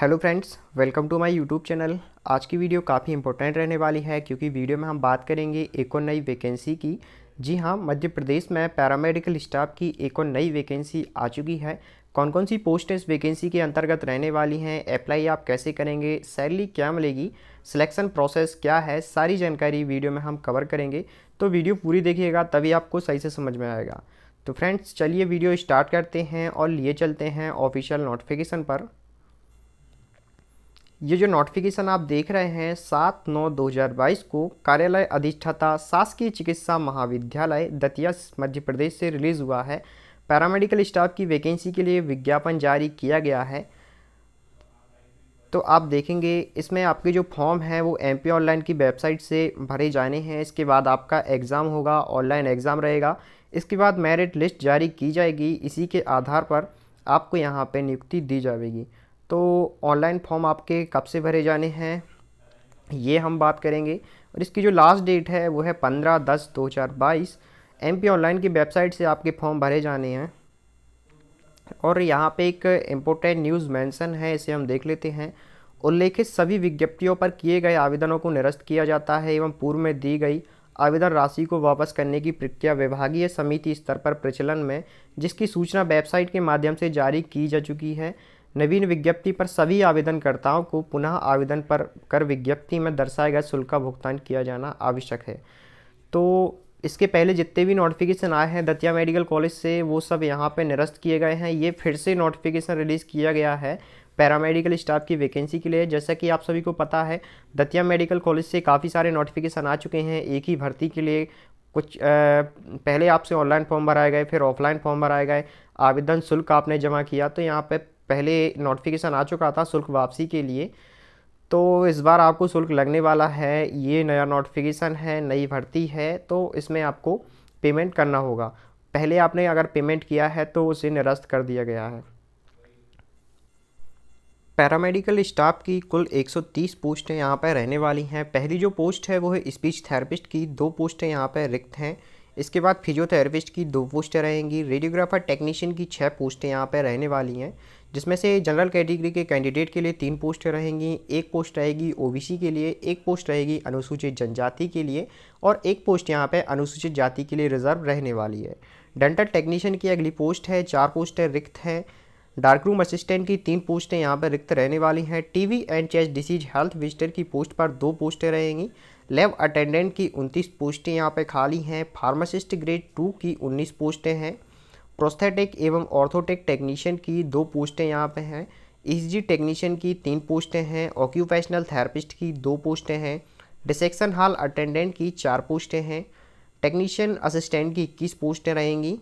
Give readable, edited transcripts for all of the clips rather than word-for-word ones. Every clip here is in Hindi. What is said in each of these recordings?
Hello friends, welcome to my YouTube channel. आज की वीडियो काफ़ी इंपॉर्टेंट रहने वाली है क्योंकि वीडियो में हम बात करेंगे एक और नई वैकेंसी की। जी हाँ, मध्य प्रदेश में पैरामेडिकल स्टाफ की एक और नई वैकेंसी आ चुकी है। कौन कौन सी पोस्ट इस वैकेंसी के अंतर्गत रहने वाली हैं, अप्लाई आप कैसे करेंगे, सैलरी क्या मिलेगी, सिलेक्शन प्रोसेस क्या है, सारी जानकारी वीडियो में हम कवर करेंगे। तो वीडियो पूरी देखिएगा तभी आपको सही से समझ में आएगा। तो फ्रेंड्स चलिए वीडियो स्टार्ट करते हैं और लिए चलते हैं ऑफिशियल नोटिफिकेशन पर। ये जो नोटिफिकेशन आप देख रहे हैं 7/9/2022 को कार्यालय अधिष्ठाता शासकीय चिकित्सा महाविद्यालय दतिया मध्य प्रदेश से रिलीज़ हुआ है। पैरामेडिकल स्टाफ की वैकेंसी के लिए विज्ञापन जारी किया गया है। तो आप देखेंगे इसमें आपके जो फॉर्म हैं वो एमपी ऑनलाइन की वेबसाइट से भरे जाने हैं। इसके बाद आपका एग्ज़ाम होगा, ऑनलाइन एग्ज़ाम रहेगा। इसके बाद मेरिट लिस्ट जारी की जाएगी, इसी के आधार पर आपको यहाँ पे नियुक्ति दी जाएगी। तो ऑनलाइन फॉर्म आपके कब से भरे जाने हैं ये हम बात करेंगे, और इसकी जो लास्ट डेट है वो है 15/10/2022। एमपी ऑनलाइन की वेबसाइट से आपके फॉर्म भरे जाने हैं। और यहाँ पे एक इम्पोर्टेंट न्यूज़ मेंशन है, इसे हम देख लेते हैं। उल्लेखित सभी विज्ञप्तियों पर किए गए आवेदनों को निरस्त किया जाता है एवं पूर्व में दी गई आवेदन राशि को वापस करने की प्रक्रिया विभागीय समिति स्तर पर प्रचलन में, जिसकी सूचना वेबसाइट के माध्यम से जारी की जा चुकी है। नवीन विज्ञप्ति पर सभी आवेदनकर्ताओं को पुनः आवेदन पर कर विज्ञप्ति में दर्शाए गए शुल्क का भुगतान किया जाना आवश्यक है। तो इसके पहले जितने भी नोटिफिकेशन आए हैं दतिया मेडिकल कॉलेज से वो सब यहाँ पे निरस्त किए गए हैं। ये फिर से नोटिफिकेशन रिलीज़ किया गया है पैरामेडिकल स्टाफ की वैकेंसी के लिए। जैसा कि आप सभी को पता है दतिया मेडिकल कॉलेज से काफ़ी सारे नोटिफिकेशन आ चुके हैं एक ही भर्ती के लिए। कुछ पहले आपसे ऑनलाइन फॉर्म भराए गए, फिर ऑफलाइन फॉर्म भराए गए, आवेदन शुल्क आपने जमा किया। तो यहाँ पे पहले नोटिफिकेशन आ चुका था शुल्क वापसी के लिए, तो इस बार आपको शुल्क लगने वाला है। ये नया नोटिफिकेशन है, नई भर्ती है, तो इसमें आपको पेमेंट करना होगा। पहले आपने अगर पेमेंट किया है तो उसे निरस्त कर दिया गया है। पैरामेडिकल स्टाफ की कुल 130 पोस्टें यहाँ पर रहने वाली हैं। पहली जो पोस्ट है वो है स्पीच थेरेपिस्ट की, 2 पोस्टें यहाँ पर रिक्त हैं। इसके बाद फिजियोथेरेपिस्ट की 2 पोस्टें रहेंगी। रेडियोग्राफर टेक्नीशियन की 6 पोस्टें यहाँ पर रहने वाली हैं, जिसमें से जनरल कैटेगरी के कैंडिडेट के लिए 3 पोस्टें रहेंगी, 1 पोस्ट रहेगी ओबीसी के लिए, 1 पोस्ट रहेगी अनुसूचित जनजाति के लिए और 1 पोस्ट यहाँ पे अनुसूचित जाति के लिए रिजर्व रहने वाली है। डेंटल टेक्नीशियन की अगली पोस्ट है, 4 पोस्टें रिक्त हैं। डार्क रूम असिस्टेंट की 3 पोस्टें यहाँ पर रिक्त रहने वाली हैं। TV and chest disease health visitor की पोस्ट पर 2 पोस्टें रहेंगी। लैब अटेंडेंट की 29 पोस्टें यहाँ पे खाली हैं। फार्मासिस्ट ग्रेड 2 की 19 पोस्टें हैं। प्रोस्थेटिक एवं ऑर्थोटिक टेक्नीशियन की 2 पोस्टें यहाँ पे हैं। ईसीजी टेक्नीशियन की 3 पोस्टें हैं। ऑक्यूपेशनल थेरेपिस्ट की 2 पोस्टें हैं। डिसेक्शन हॉल अटेंडेंट की 4 पोस्टें हैं। टेक्नीशियन असिस्टेंट की 21 पोस्टें रहेंगी।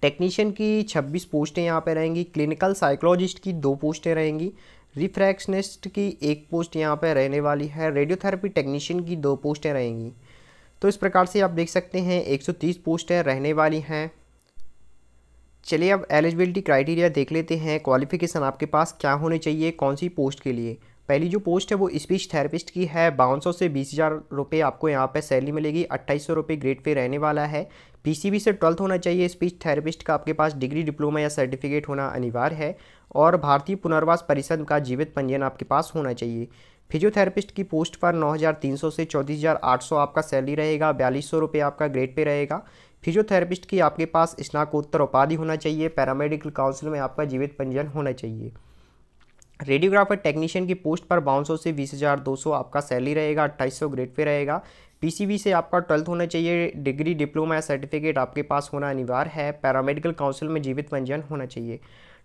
टेक्नीशियन की 26 पोस्टें यहाँ पे रहेंगी। क्लिनिकल साइकोलॉजिस्ट की 2 पोस्टें रहेंगी। रिफ्रैक्शनिस्ट की 1 पोस्ट यहाँ पे रहने वाली है। रेडियोथेरेपी टेक्नीशियन की 2 पोस्टें रहेंगी। तो इस प्रकार से आप देख सकते हैं 130 पोस्टें रहने वाली हैं। चलिए अब एलिजिबिलिटी क्राइटेरिया देख लेते हैं। क्वालिफिकेशन आपके पास क्या होने चाहिए कौन सी पोस्ट के लिए। पहली जो पोस्ट है वो स्पीच थेरेपिस्ट की है। 5200 से 20,000 रुपये आपको यहाँ पे सैलरी मिलेगी। 2800 रुपये ग्रेड पे रहने वाला है। पीसीबी से 12th होना चाहिए। स्पीच थेरेपिस्ट का आपके पास डिग्री, डिप्लोमा या सर्टिफिकेट होना अनिवार्य है। और भारतीय पुनर्वास परिषद का जीवित पंजीयन आपके पास होना चाहिए। फिजियोथेरेपिस्ट की पोस्ट पर 9,300 से 34,800 आपका सैलरी रहेगा। 4,200 रुपये आपका ग्रेड पे रहेगा। फिजियोथेरेपिस्ट की आपके पास स्नातकोत्तर उपाधि होना चाहिए। पैरामेडिकल काउंसिल में आपका जीवित पंजीयन होना चाहिए। रेडियोग्राफर टेक्नीशियन की पोस्ट पर 5200 से 20,200 आपका सैलरी रहेगा। 2800 ग्रेड पे रहेगा। पीसीबी से आपका 12th होना चाहिए। डिग्री, डिप्लोमा या सर्टिफिकेट आपके पास होना अनिवार्य है। पैरामेडिकल काउंसिल में जीवित पंजीयन होना चाहिए।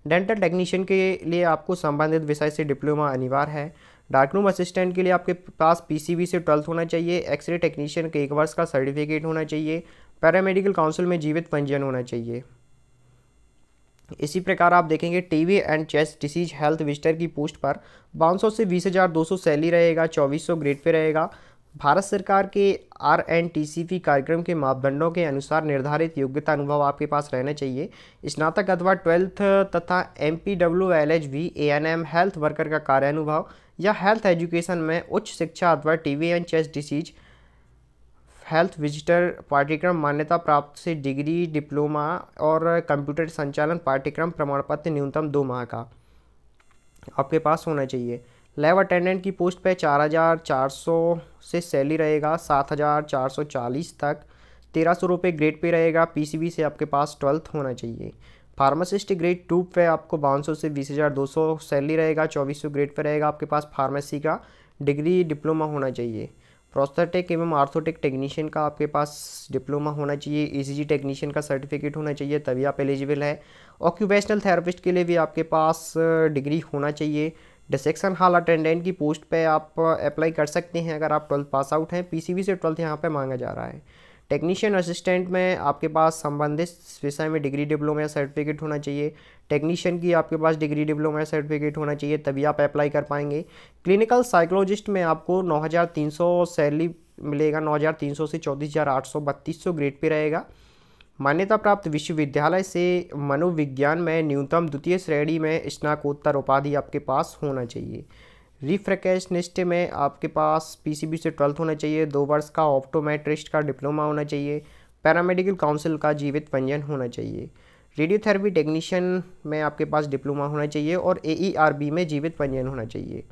डेंटल टेक्नीशियन के लिए आपको संबंधित विषय से डिप्लोमा अनिवार्य है। डार्क रूम असिस्टेंट के लिए आपके पास पीसीबी से 12th होना चाहिए। एक्सरे टेक्नीशियन के 1 वर्ष का सर्टिफिकेट होना चाहिए। पैरामेडिकल काउंसिल में जीवित पंजीयन होना चाहिए। इसी प्रकार आप देखेंगे TV and chest disease health visitor की पोस्ट पर 5200 से 20,200 सैलरी रहेगा। 2400 ग्रेड पे रहेगा। भारत सरकार के RNTCP कार्यक्रम के मापदंडों के अनुसार निर्धारित योग्यता अनुभव आपके पास रहना चाहिए। स्नातक अथवा 12th तथा MPWLHV ANM हेल्थ वर्कर का कार्यानुभव या हेल्थ एजुकेशन में उच्च शिक्षा अथवा TV and chest disease health visitor पाठ्यक्रम मान्यता प्राप्त से डिग्री, डिप्लोमा और कंप्यूटर संचालन पाठ्यक्रम प्रमाण पत्र न्यूनतम 2 माह का। आपके पास होना चाहिए। लैब अटेंडेंट की पोस्ट पे 4,400 से सैलरी रहेगा 7,440 तक। 1,300 रुपये ग्रेड पे रहेगा। पीसीबी से आपके पास 12th होना चाहिए। फार्मासिस्ट ग्रेड 2 पे आपको 5200 से 20,200 सैलरी रहेगा। 2400 ग्रेड पे रहेगा। आपके पास फार्मेसी का डिग्री डिप्लोमा होना चाहिए। प्रोस्थेटिक एवं आर्थोटिक टेक्नीशियन का आपके पास डिप्लोमा होना चाहिए। ईसीजी टेक्नीशियन का सर्टिफिकेट होना चाहिए, तभी आप एलिजिबल है। ऑक्यूपेशनल थेरेपिस्ट के लिए भी आपके पास डिग्री होना चाहिए। डिसेक्शन हॉल अटेंडेंट की पोस्ट पे आप अप्लाई कर सकते हैं अगर आप 12th पास आउट हैं। पीसीबी से 12th यहाँ पे मांगा जा रहा है। टेक्नीशियन असिस्टेंट में आपके पास संबंधित विषय में डिग्री डिप्लोमा या सर्टिफिकेट होना चाहिए। टेक्नीशियन की आपके पास डिग्री डिप्लोमा या सर्टिफिकेट होना चाहिए, तभी आप अप्लाई कर पाएंगे। क्लिनिकल साइकोलॉजिस्ट में आपको 9,300 सैलरी मिलेगा। 9,300 से 34,800 3200 ग्रेड पे रहेगा। मान्यता प्राप्त विश्वविद्यालय से मनोविज्ञान में न्यूनतम द्वितीय श्रेणी में स्नातकोत्तर उपाधि आपके पास होना चाहिए। रिफ्रैक्शनिस्ट में आपके पास पीसीबी से 12th होना चाहिए। 2 वर्ष का ऑप्टोमेट्रिस्ट का डिप्लोमा होना चाहिए। पैरामेडिकल काउंसिल का जीवित पंजीयन होना चाहिए। रेडियोथेरेपी टेक्नीशियन में आपके पास डिप्लोमा होना चाहिए और AERB में जीवित पंजीयन होना चाहिए।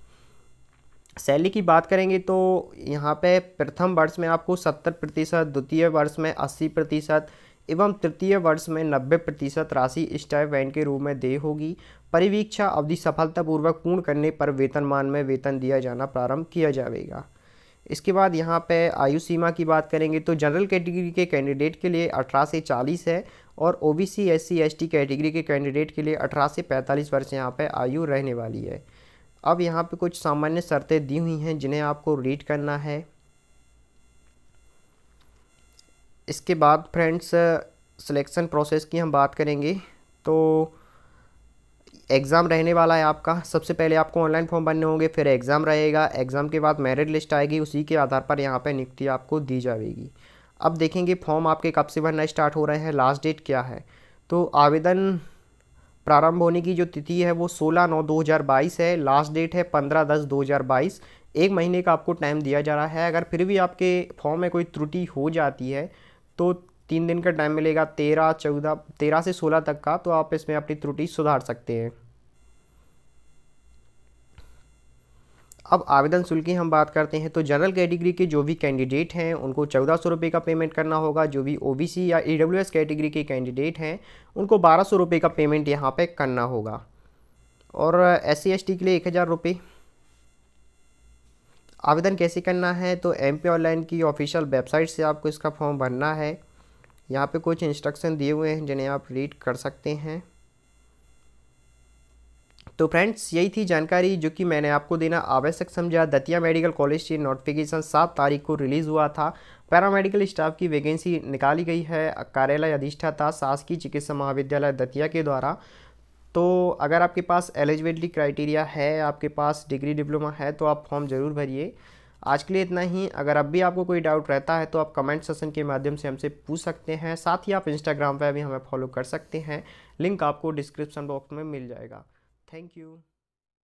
सैलरी की बात करेंगे तो यहाँ पे प्रथम वर्ष में आपको 70%, द्वितीय वर्ष में 80% एवं तृतीय वर्ष में 90% राशि स्टाइपेंड के रूप में देय होगी। परिवीक्षा अवधि सफलतापूर्वक पूर्ण करने पर वेतनमान में वेतन दिया जाना प्रारंभ किया जाएगा। इसके बाद यहाँ पे आयु सीमा की बात करेंगे तो जनरल कैटेगरी के कैंडिडेट के लिए 18 से 40 है और OBC SC ST कैटेगरी के कैंडिडेट के लिए 18 से 45 वर्ष यहाँ पे आयु रहने वाली है। अब यहाँ पे कुछ सामान्य शर्तें दी हुई हैं जिन्हें आपको रीड करना है। इसके बाद फ्रेंड्स सिलेक्शन प्रोसेस की हम बात करेंगे तो एग्ज़ाम रहने वाला है आपका। सबसे पहले आपको ऑनलाइन फॉर्म भरने होंगे, फिर एग्ज़ाम रहेगा। एग्ज़ाम के बाद मेरिट लिस्ट आएगी, उसी के आधार पर यहाँ पे नियुक्ति आपको दी जाएगी। अब देखेंगे फॉर्म आपके कब से भरना स्टार्ट हो रहे हैं, लास्ट डेट क्या है। तो आवेदन प्रारंभ होने की जो तिथि है वो 16/9/2022 है। लास्ट डेट है 15/10/2022। 1 महीने का आपको टाइम दिया जा रहा है। अगर फिर भी आपके फॉर्म में कोई त्रुटि हो जाती है तो 3 दिन का टाइम मिलेगा, 13 से 16 तक का, तो आप इसमें अपनी त्रुटि सुधार सकते हैं। अब आवेदन शुल्क की हम बात करते हैं तो जनरल कैटेगरी के जो भी कैंडिडेट हैं उनको 1400 रुपये का पेमेंट करना होगा। जो भी OBC या EWS कैटेगरी के कैंडिडेट हैं उनको 1200 रुपये का पेमेंट यहाँ पे करना होगा और SC ST के लिए 1000 रुपये। आवेदन कैसे करना है तो MP ऑनलाइन की ऑफिशियल वेबसाइट से आपको इसका फॉर्म भरना है। यहाँ पे कुछ इंस्ट्रक्शन दिए हुए हैं जिन्हें आप रीड कर सकते हैं। तो फ्रेंड्स यही थी जानकारी जो कि मैंने आपको देना आवश्यक समझा। दतिया मेडिकल कॉलेज से नोटिफिकेशन 7 तारीख को रिलीज़ हुआ था। पैरामेडिकल स्टाफ की वैकेंसी निकाली गई है कार्यालय अधिष्ठाता शासकीय चिकित्सा महाविद्यालय दतिया के द्वारा। तो अगर आपके पास एलिजिबिलिटी क्राइटेरिया है, आपके पास डिग्री डिप्लोमा है, तो आप फॉर्म ज़रूर भरिए। आज के लिए इतना ही। अगर अब भी आपको कोई डाउट रहता है तो आप कमेंट सेशन के माध्यम से हमसे पूछ सकते हैं। साथ ही आप इंस्टाग्राम पर भी हमें फॉलो कर सकते हैं। लिंक आपको डिस्क्रिप्शन बॉक्स में मिल जाएगा। Thank you.